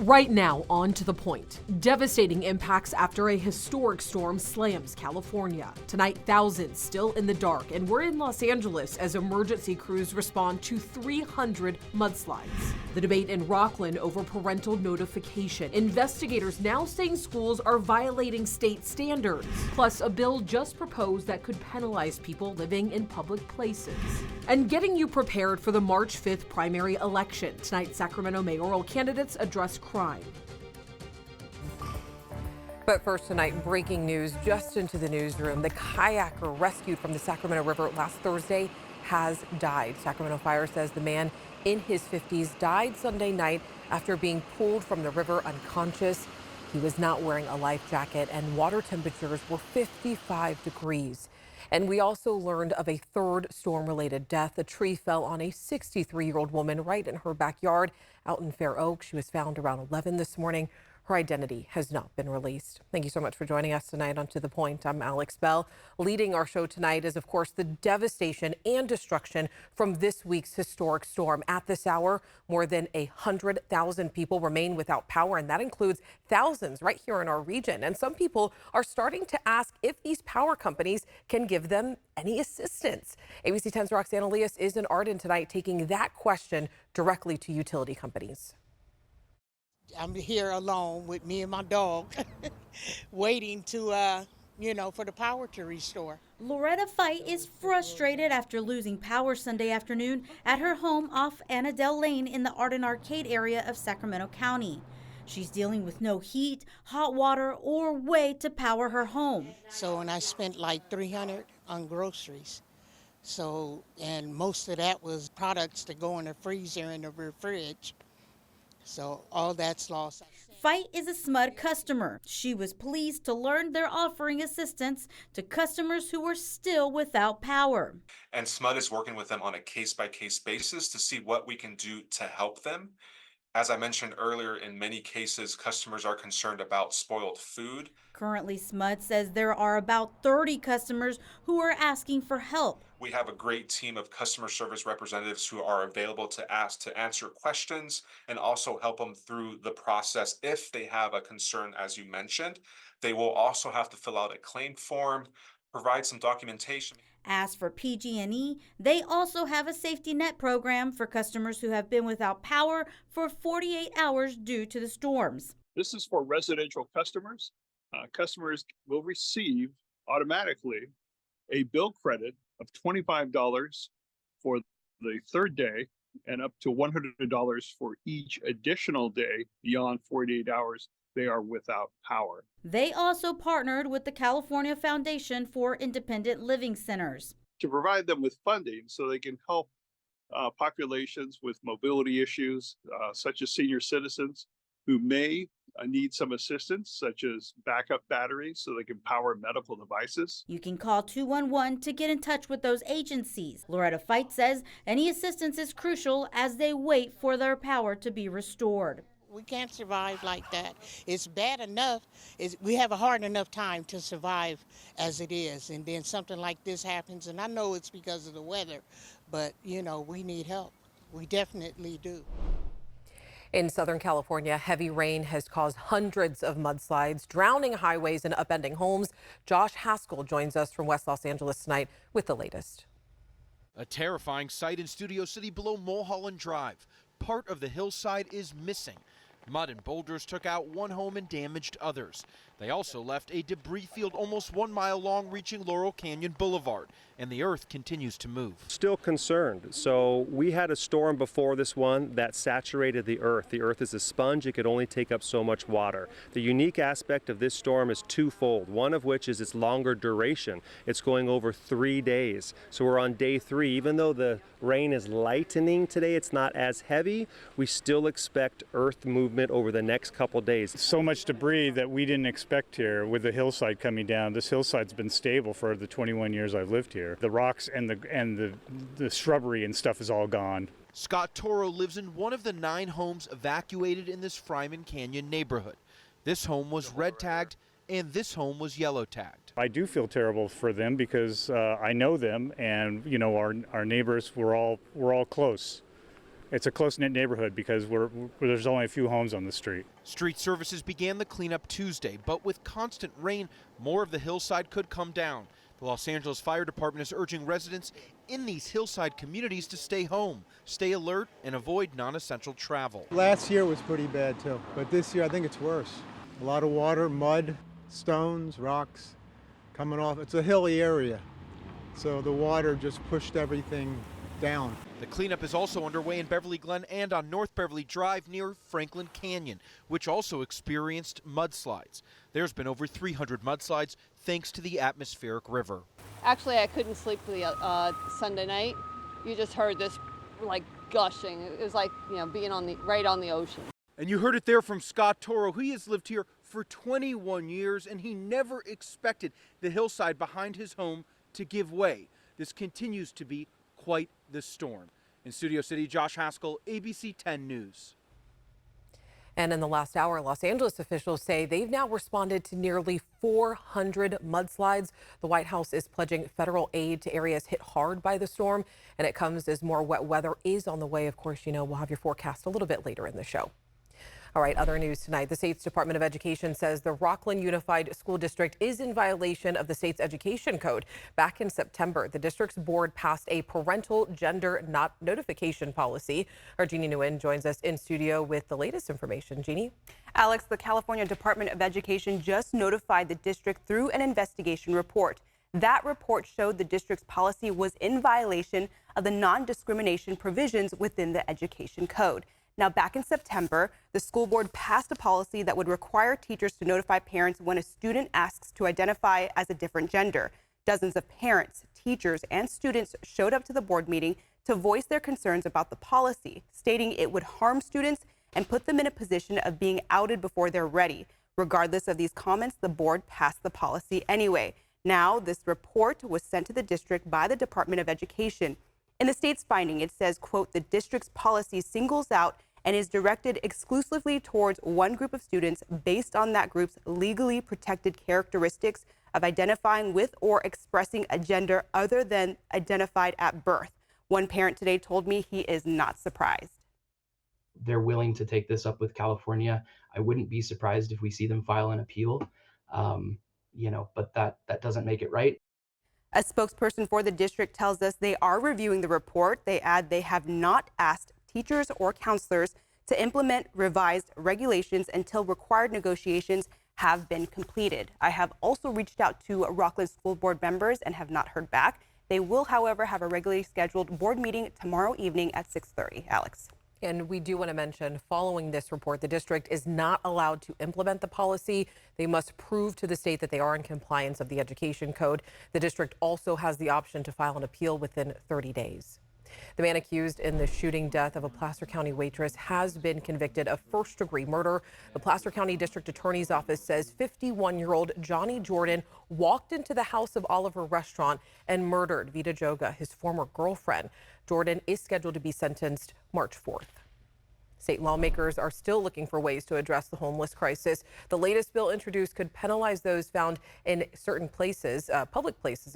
Right now, on to the point. Devastating impacts after a historic storm slams California. Tonight, thousands still in the dark, and we're in Los Angeles as emergency crews respond to 300 mudslides. The debate in Rockland over parental notification. Investigators now saying schools are violating state standards. Plus, a bill just proposed that could penalize people living in public places. And getting you prepared for the March 5th primary election. Tonight, Sacramento mayoral candidates address crime. But first tonight, breaking news just into the newsroom. The kayaker rescued from the Sacramento River last Thursday has died. Sacramento Fire says the man in his 50s died Sunday night after being pulled from the river unconscious. He was not wearing a life jacket and water temperatures were 55 degrees. And we also learned of a third storm-related death. A tree fell on a 63-year-old woman right in her backyard out in Fair Oak. She was found around 11 this morning. Her identity has not been released. Thank you so much for joining us tonight on To The Point. I'm Alex Bell. Leading our show tonight is, of course, the devastation and destruction from this week's historic storm. At this hour, more than 100,000 people remain without power, and that includes thousands right here in our region. And some people are starting to ask if these power companies can give them any assistance. ABC 10's Roxanne Elias is in Arden tonight, taking that question directly to utility companies. I'm here alone with me and my dog, waiting to, for the power to restore. Loretta Fight is frustrated after losing power Sunday afternoon at her home off Annadale Lane in the Arden Arcade area of Sacramento County. She's dealing with no heat, hot water, or way to power her home. So, and I spent like $300 on groceries. So, and most of that was products to go in the freezer and the fridge. So all that's lost. Fight is a SMUD customer. She was pleased to learn they're offering assistance to customers who are still without power. And SMUD is working with them on a case-by-case basis to see what we can do to help them. As I mentioned earlier, in many cases, customers are concerned about spoiled food. Currently, SMUD says there are about 30 customers who are asking for help. We have a great team of customer service representatives who are available to answer questions and also help them through the process if they have a concern, as you mentioned. They will also have to fill out a claim form, provide some documentation. As for PG&E, they also have a safety net program for customers who have been without power for 48 hours due to the storms. This is for residential customers. Customers will receive automatically a bill credit of $25 for the third day and up to $100 for each additional day beyond 48 hours they are without power. They also partnered with the California Foundation for Independent Living Centers to provide them with funding so they can help populations with mobility issues, such as senior citizens who may need some assistance, such as backup batteries so they can power medical devices. You can call 211 to get in touch with those agencies. Loretta Fight says any assistance is crucial as they wait for their power to be restored. We can't survive like that. It's bad enough. We have a hard enough time to survive as it is. And then something like this happens, and I know it's because of the weather, but, we need help. We definitely do. In Southern California, heavy rain has caused hundreds of mudslides, drowning highways and upending homes. Josh Haskell joins us from West Los Angeles tonight with the latest. A terrifying sight in Studio City below Mulholland Drive. Part of the hillside is missing. Mud and boulders took out one home and damaged others. They also left a debris field almost 1 mile long reaching Laurel Canyon Boulevard, and the earth continues to move. Still concerned. So we had a storm before this one that saturated the earth. The earth is a sponge. It could only take up so much water. The unique aspect of this storm is twofold, one of which is its longer duration. It's going over 3 days. So we're on day 3. Even though the rain is lightening today, it's not as heavy. We still expect earth movement over the next couple days. So much debris that we didn't expect here with the hillside coming down. This hillside's been stable for the 21 years I've lived here. The rocks and the shrubbery and stuff is all gone. Scott Toro lives in one of the 9 homes evacuated in this Fryman Canyon neighborhood. This home was red tagged and this home was yellow tagged. I do feel terrible for them because I know them, and our neighbors, we're all close. It's a close-knit neighborhood because there's only a few homes on the street. Street services began the cleanup Tuesday, but with constant rain, more of the hillside could come down. The Los Angeles Fire Department is urging residents in these hillside communities to stay home, stay alert, and avoid non-essential travel. Last year was pretty bad too, but this year I think it's worse. A lot of water, mud, stones, rocks coming off. It's a hilly area, so the water just pushed everything down. The cleanup is also underway in Beverly Glen and on North Beverly Drive near Franklin Canyon, which also experienced mudslides. There's been over 300 mudslides thanks to the atmospheric river. Actually, I couldn't sleep the Sunday night. You just heard this like gushing. It was like, being right on the ocean. And you heard it there from Scott Toro. He has lived here for 21 years and he never expected the hillside behind his home to give way. This continues to be quite the storm. In Studio City, Josh Haskell, ABC 10 News. And in the last hour, Los Angeles officials say they've now responded to nearly 400 mudslides. The White House is pledging federal aid to areas hit hard by the storm, and it comes as more wet weather is on the way. Of course, we'll have your forecast a little bit later in the show. All right, other news tonight. The state's Department of Education says the Rockland Unified School District is in violation of the state's education code. Back in September, the district's board passed a parental gender not notification policy. Our Jeannie Nguyen joins us in studio with the latest information. Jeannie? Alex, the California Department of Education just notified the district through an investigation report. That report showed the district's policy was in violation of the non-discrimination provisions within the education code. Now, back in September, the school board passed a policy that would require teachers to notify parents when a student asks to identify as a different gender. Dozens of parents, teachers, and students showed up to the board meeting to voice their concerns about the policy, stating it would harm students and put them in a position of being outed before they're ready. Regardless of these comments, the board passed the policy anyway. Now, this report was sent to the district by the Department of Education. In the state's finding, it says, quote, the district's policy singles out and is directed exclusively towards one group of students based on that group's legally protected characteristics of identifying with or expressing a gender other than identified at birth. One parent today told me he is not surprised. They're willing to take this up with California. I wouldn't be surprised if we see them file an appeal, but that doesn't make it right. A spokesperson for the district tells us they are reviewing the report. They add they have not asked teachers or counselors to implement revised regulations until required negotiations have been completed. I have also reached out to Rockland School Board members and have not heard back. They will, however, have a regularly scheduled board meeting tomorrow evening at 6:30. Alex. And we do want to mention, following this report, the district is not allowed to implement the policy. They must prove to the state that they are in compliance of the education code. The district also has the option to file an appeal within 30 days. The man accused in the shooting death of a Placer County waitress has been convicted of first-degree murder. The Placer County District Attorney's Office says 51-year-old Johnny Jordan walked into the House of Oliver restaurant and murdered Vita Joga, his former girlfriend. Jordan is scheduled to be sentenced March 4th. State lawmakers are still looking for ways to address the homeless crisis. The latest bill introduced could penalize those found in certain places, public places,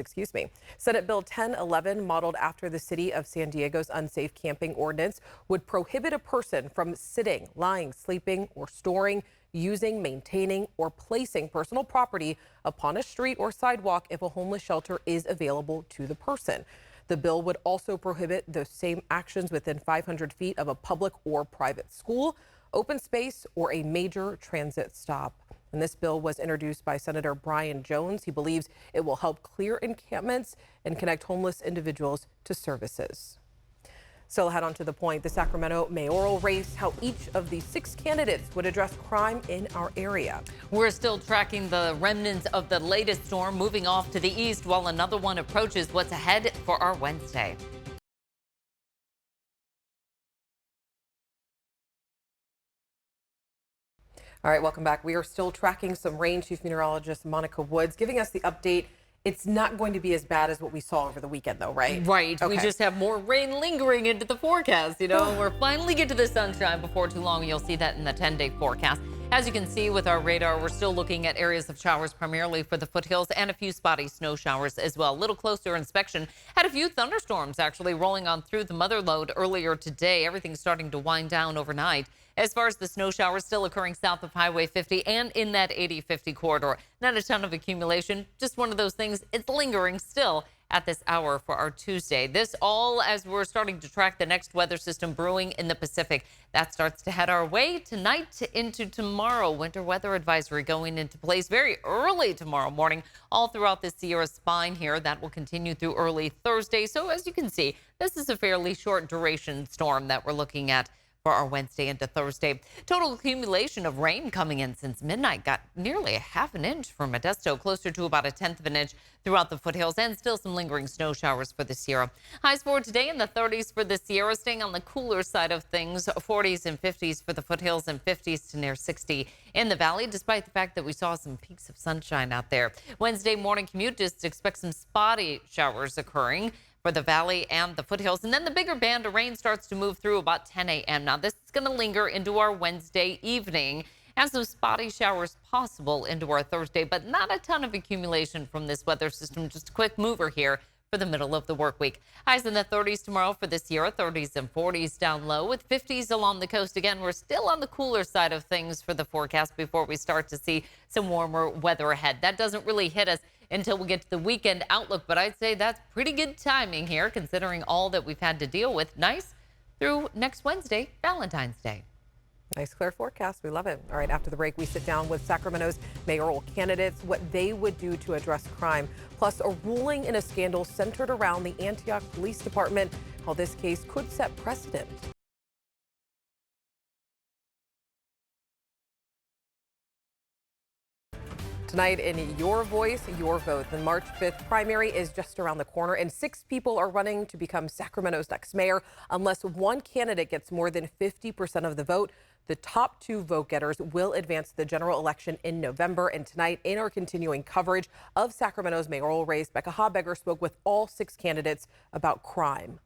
Senate Bill 1011, modeled after the city of San Diego's unsafe camping ordinance, would prohibit a person from sitting, lying, sleeping, or storing, using, maintaining, or placing personal property upon a street or sidewalk if a homeless shelter is available to the person. The bill would also prohibit those same actions within 500 feet of a public or private school, open space, or a major transit stop. And this bill was introduced by Senator Brian Jones. He believes it will help clear encampments and connect homeless individuals to services. Still ahead on To the Point, the Sacramento mayoral race, how each of the 6 candidates would address crime in our area. We're still tracking the remnants of the latest storm moving off to the east while another one approaches. What's ahead for our Wednesday? All right, welcome back. We are still tracking some rain. Chief Meteorologist Monica Woods giving us the update. It's not going to be as bad as what we saw over the weekend, though, right? Right. Okay. We just have more rain lingering into the forecast. We're finally get to the sunshine before too long. You'll see that in the 10-day forecast. As you can see with our radar, we're still looking at areas of showers primarily for the foothills and a few spotty snow showers as well. A little closer inspection had a few thunderstorms actually rolling on through the mother lode earlier today. Everything's starting to wind down overnight. As far as the snow showers still occurring south of Highway 50 and in that 80-50 corridor. Not a ton of accumulation, just one of those things. It's lingering still at this hour for our Tuesday. This all as we're starting to track the next weather system brewing in the Pacific. That starts to head our way tonight into tomorrow. Winter weather advisory going into place very early tomorrow morning all throughout the Sierra Spine here. That will continue through early Thursday. So as you can see, this is a fairly short duration storm that we're looking at for our Wednesday into Thursday. Total accumulation of rain coming in since midnight got nearly a half an inch for Modesto, closer to about a tenth of an inch throughout the foothills, and still some lingering snow showers for the Sierra. Highs for today in the 30s for the Sierra, staying on the cooler side of things. 40s and 50s for the foothills and 50s to near 60 in the valley, despite the fact that we saw some peaks of sunshine out there. Wednesday morning commute, just expect some spotty showers occurring for the valley and the foothills. And then the bigger band of rain starts to move through about 10 a.m. Now, this is going to linger into our Wednesday evening and some spotty showers possible into our Thursday, but not a ton of accumulation from this weather system. Just a quick mover here for the middle of the work week. Highs in the 30s tomorrow for the Sierra, 30s and 40s down low with 50s along the coast. Again, we're still on the cooler side of things for the forecast before we start to see some warmer weather ahead. That doesn't really hit us until we get to the weekend outlook, but I'd say that's pretty good timing here considering all that we've had to deal with. Nice through next Wednesday, Valentine's Day. Nice clear forecast. We love it. All right, after the break, we sit down with Sacramento's mayoral candidates, what they would do to address crime, plus a ruling in a scandal centered around the Antioch Police Department, how this case could set precedent. Tonight in Your Voice, Your Vote. The March 5th primary is just around the corner, and 6 people are running to become Sacramento's next mayor. Unless one candidate gets more than 50% of the vote, the top 2 vote getters will advance to the general election in November. And tonight, in our continuing coverage of Sacramento's mayoral race, Becca Habegger spoke with all 6 candidates about crime.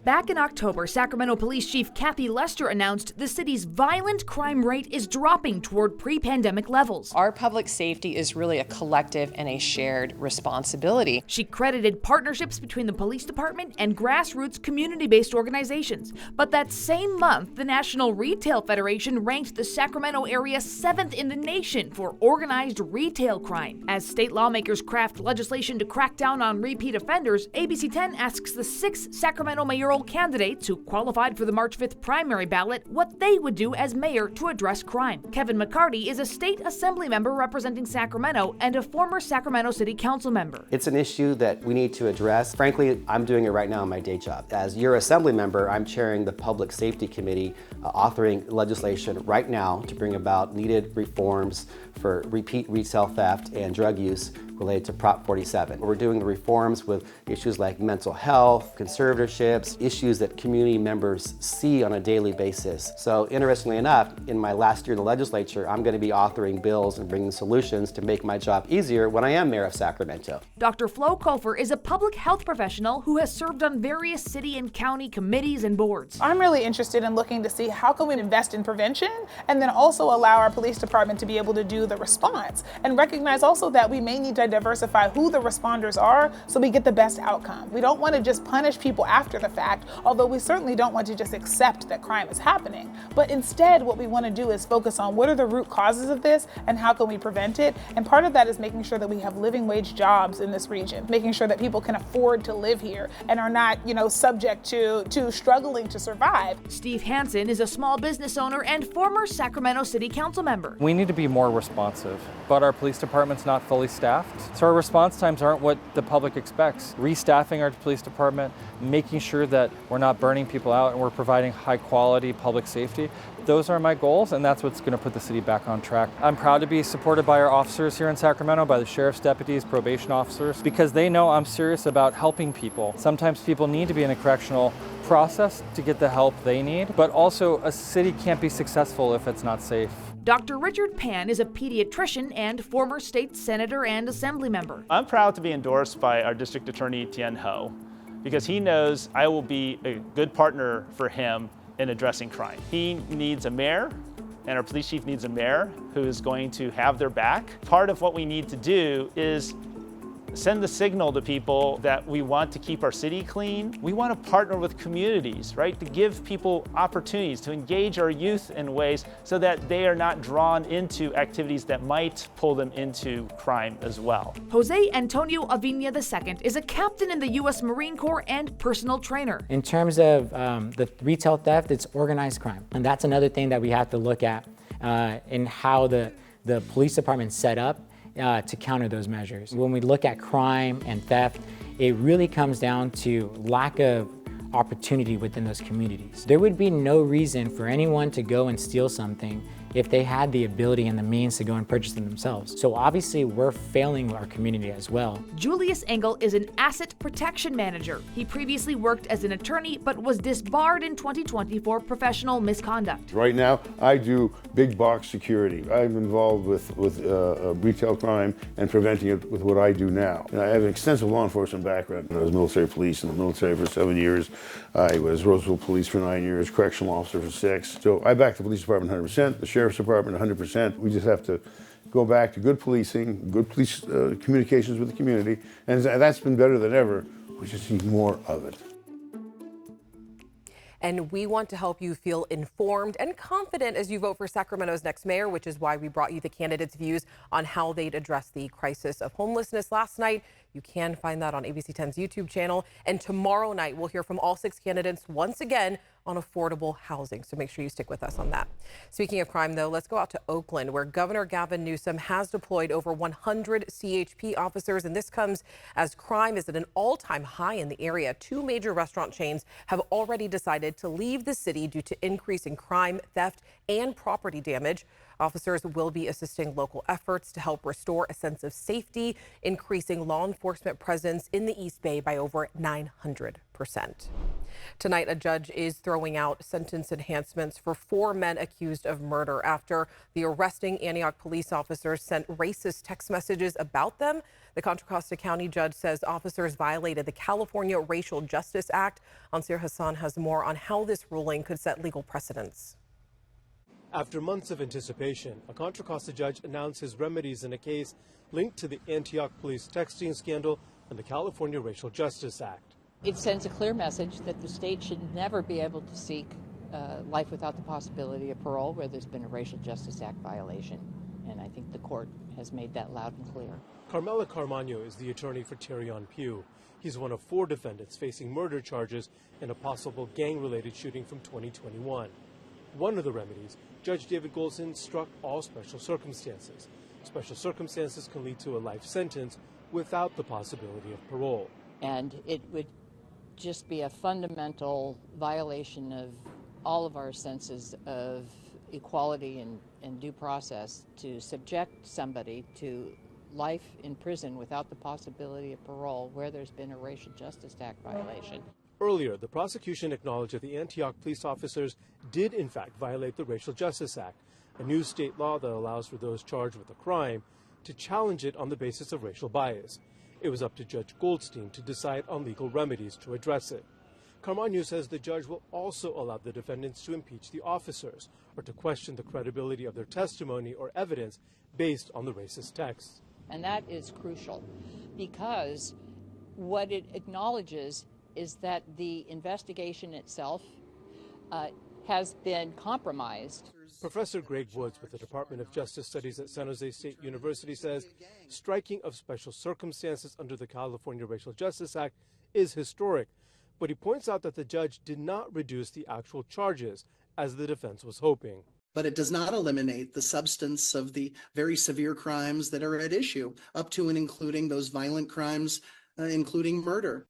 Back in October, Sacramento Police Chief Kathy Lester announced the city's violent crime rate is dropping toward pre-pandemic levels. Our public safety is really a collective and a shared responsibility. She credited partnerships between the police department and grassroots community-based organizations. But that same month, the National Retail Federation ranked the Sacramento area 7th in the nation for organized retail crime. As state lawmakers craft legislation to crack down on repeat offenders, ABC 10 asks the 6 Sacramento mayoral candidates who qualified for the March 5th primary ballot what they would do as mayor to address crime. Kevin McCarty is a state assembly member representing Sacramento and a former Sacramento City Council member. It's an issue that we need to address. Frankly, I'm doing it right now in my day job. As your assembly member, I'm chairing the Public Safety Committee, authoring legislation right now to bring about needed reforms for repeat retail theft and drug use related to Prop 47. We're doing the reforms with issues like mental health, conservatorships, issues that community members see on a daily basis. So interestingly enough, in my last year in the legislature, I'm going to be authoring bills and bringing solutions to make my job easier when I am mayor of Sacramento. Dr. Flo Kofer is a public health professional who has served on various city and county committees and boards. I'm really interested in looking to see how can we invest in prevention and then also allow our police department to be able to do the response and recognize also that we may need to diversify who the responders are so we get the best outcome. We don't want to just punish people after the fact, although we certainly don't want to just accept that crime is happening. But instead, what we want to do is focus on what are the root causes of this and how can we prevent it. And part of that is making sure that we have living wage jobs in this region, making sure that people can afford to live here and are not, subject to struggling to survive. Steve Hansen is a small business owner and former Sacramento City Council member. We need to be more responsive, but our police department's not fully staffed. So our response times aren't what the public expects. Restaffing our police department, making sure that we're not burning people out and we're providing high quality public safety. Those are my goals, and that's what's going to put the city back on track. I'm proud to be supported by our officers here in Sacramento, by the sheriff's deputies, probation officers, because they know I'm serious about helping people. Sometimes people need to be in a correctional process to get the help they need, but also a city can't be successful if it's not safe. Dr. Richard Pan is a pediatrician and former state senator and assembly member. I'm proud to be endorsed by our district attorney, Tien Ho, because he knows I will be a good partner for him in addressing crime. He needs a mayor and our police chief needs a mayor who is going to have their back. Part of what we need to do is send the signal to people that we want to keep our city clean. We want to partner with communities, right, to give people opportunities, to engage our youth in ways so that they are not drawn into activities that might pull them into crime as well. Jose Antonio Avina II is a captain in the U.S. Marine Corps and personal trainer. In terms of the retail theft, it's organized crime. And that's another thing that we have to look at in how the police department's set up to counter those measures. When we look at crime and theft, it really comes down to lack of opportunity within those communities. There would be no reason for anyone to go and steal something if they had the ability and the means to go and purchase them themselves. So obviously we're failing our community as well. Julius Engel is an asset protection manager. He previously worked as an attorney but was disbarred in 2020 for professional misconduct. Right now I do big box security. I'm involved with retail crime and preventing it with what I do now. And I have an extensive law enforcement background. I was military police in the military for 7 years. I was Roseville Police for 9 years, correctional officer for 6. So I back the police department 100%, the Sheriff's Department 100%. We just have to go back to good policing, good police communications with the community, and that's been better than ever. We just need more of it. And we want to help you feel informed and confident as you vote for Sacramento's next mayor, which is why we brought you the candidates' views on how they'd address the crisis of homelessness last night. You can find that on ABC 10's YouTube channel. And tomorrow night, we'll hear from all 6 candidates once again on affordable housing. So make sure you stick with us on that. Speaking of crime, though, let's go out to Oakland, where Governor Gavin Newsom has deployed over 100 CHP officers. And this comes as crime is at an all-time high in the area. 2 major restaurant chains have already decided to leave the city due to increasing crime, theft, and property damage. Officers will be assisting local efforts to help restore a sense of safety, increasing law enforcement presence in the East Bay by over 900%. Tonight, a judge is throwing out sentence enhancements for 4 men accused of murder after the arresting Antioch police officers sent racist text messages about them. The Contra Costa County judge says officers violated the California Racial Justice Act. Ansir Hassan has more on how this ruling could set legal precedents. After months of anticipation, a Contra Costa judge announced his remedies in a case linked to the Antioch police texting scandal and the California Racial Justice Act. It sends a clear message that the state should never be able to seek life without the possibility of parole where there's been a Racial Justice Act violation. And I think the court has made that loud and clear. Carmela Carmano is the attorney for Terrion Pugh. He's one of 4 defendants facing murder charges in a possible gang-related shooting from 2021. One of the remedies, Judge David Golson struck all special circumstances. Special circumstances can lead to a life sentence without the possibility of parole. And it would just be a fundamental violation of all of our senses of equality and due process to subject somebody to life in prison without the possibility of parole where there's been a Racial Justice Act violation. Earlier, the prosecution acknowledged that the Antioch police officers did in fact violate the Racial Justice Act, a new state law that allows for those charged with a crime to challenge it on the basis of racial bias. It was up to Judge Goldstein to decide on legal remedies to address it. Carmano says the judge will also allow the defendants to impeach the officers or to question the credibility of their testimony or evidence based on the racist texts. And that is crucial because what it acknowledges is that the investigation itself has been compromised. Professor Greg Woods with the Department of Justice Studies at San Jose State University says striking of special circumstances under the California Racial Justice Act is historic, but he points out that the judge did not reduce the actual charges as the defense was hoping. But it does not eliminate the substance of the very severe crimes that are at issue, up to and including those violent crimes, including murder.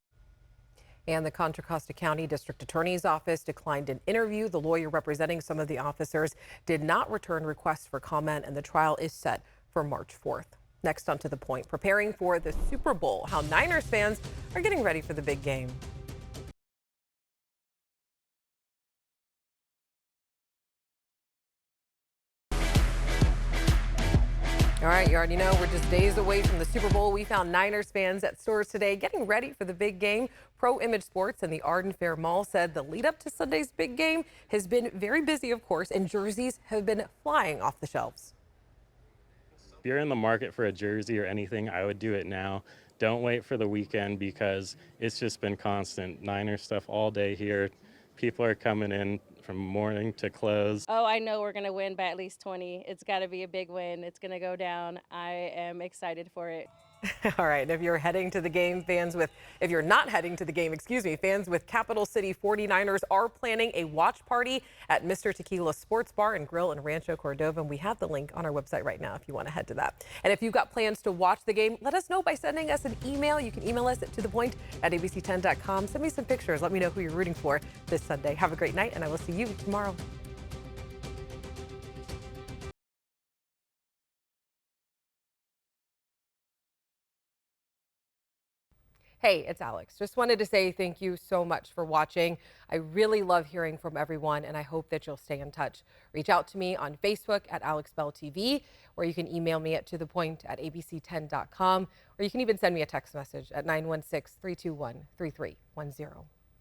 And the Contra Costa County District Attorney's Office declined an interview. The lawyer representing some of the officers did not return requests for comment, and the trial is set for March 4th. Next on To the Point, preparing for the Super Bowl, how Niners fans are getting ready for the big game. All right, you already know we're just days away from the Super Bowl. We found Niners fans at stores today getting ready for the big game. Pro Image Sports and the Arden Fair Mall said the lead up to Sunday's big game has been very busy, of course, and jerseys have been flying off the shelves. If you're in the market for a jersey or anything, I would do it now. Don't wait for the weekend because it's just been constant. Niners stuff all day here. People are coming in from morning to close. Oh, I know we're going to win by at least 20. It's got to be a big win. It's going to go down. I am excited for it. All right, if you're heading to the game, if you're not heading to the game, fans with Capital City 49ers are planning a watch party at Mr. Tequila Sports Bar and Grill in Rancho Cordova. And we have the link on our website right now if you want to head to that. And if you've got plans to watch the game, let us know by sending us an email. You can email us at tothepoint@abc10.com. Send me some pictures. Let me know who you're rooting for this Sunday. Have a great night, and I will see you tomorrow. Hey, it's Alex. Just wanted to say thank you so much for watching. I really love hearing from everyone, and I hope that you'll stay in touch. Reach out to me on Facebook at AlexBellTV, or you can email me at tothepoint@abc10.com, or you can even send me a text message at 916-321-3310.